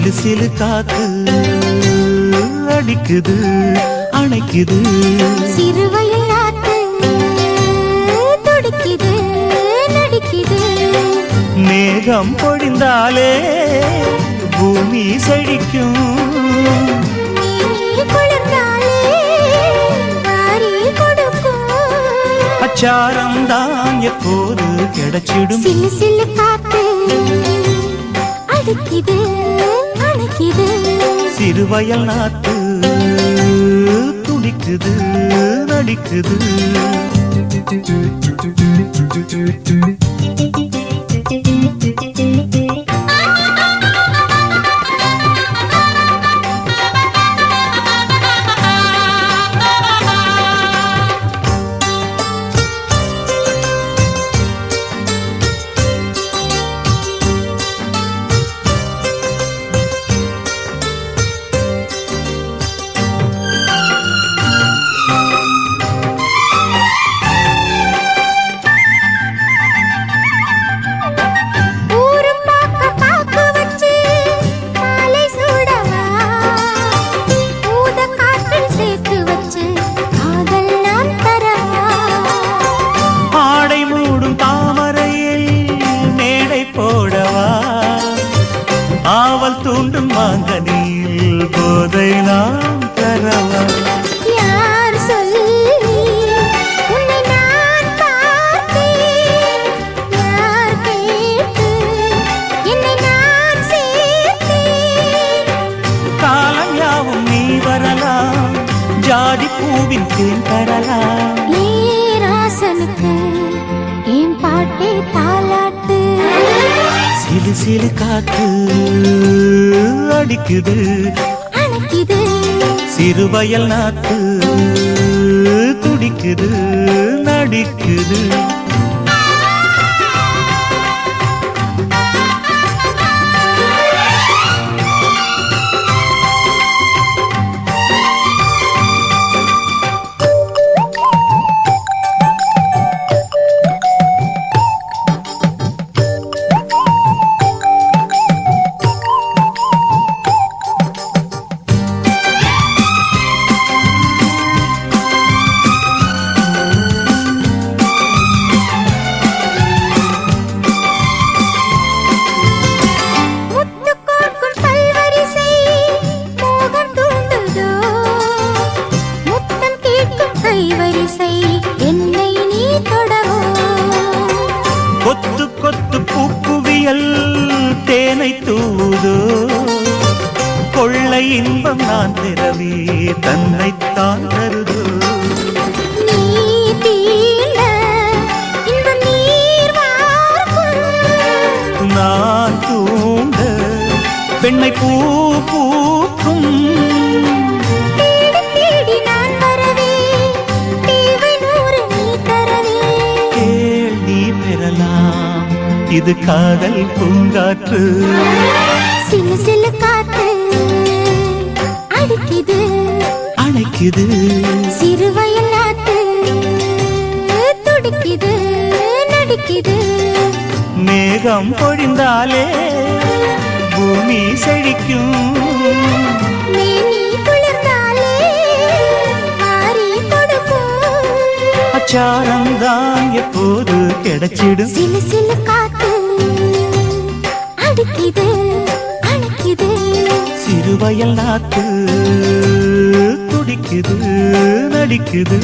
சிலு சிலு காத்து அடிக்குது அணைக்குது சிறுவயல் நாத்து துடிக்குது நடிக்குது மேகம் பொழிந்தாலே பூமி செழிக்கும் அச்சாரம் தான் எப்போது கிடைச்சிடும் சிலு சிலு காத்து அடிக்குது அணைக்குது சிறுவயல் நாத்து துடிக்குது நடிக்குது ஆவல் தூண்டும் மாங்கனியில் போதை நாம் தரவா யார் சொல்லி உன்னை நான் பார்த்தேன் யார் கேட்டு என்னை நான் சேர்த்தேன் காலம் யாவும் நீ வரலாம் ஜாதி பூவின் தேன் தரலாம் ராசனுக்கு என் பாட்டே தாலாட்டு சிலு சிலு காத்து அடிக்குது அணைக்குது சிறுவயல் நாத்து துடிக்குது நடிக்குது கொத்து கொத்து பூக்குவியல் தேனை தூதோ கொள்ளை இன்பம் நான் திரவி தன்னைத்தான் தருதோ நான் தூண்ட பெண்ணை பூ பூக்கும் இது காதல் பூங்காற்று சிலு சிலு காத்து அடிக்குது அணைக்குது சிறுவயல் நாத்து துடிக்குது நடிக்குது மேகம் பொழிந்தாலே பூமி செழிக்கும் மேனி குளிர்ந்தாலே மாறி கொடுக்கும் அச்சாரம் தான் எப்போது கிடைச்சிடும் சிலு சிலு காத்து அடிக்குது அணைக்குது சிறுவயல் நாத்து துடிக்குது நடிக்குது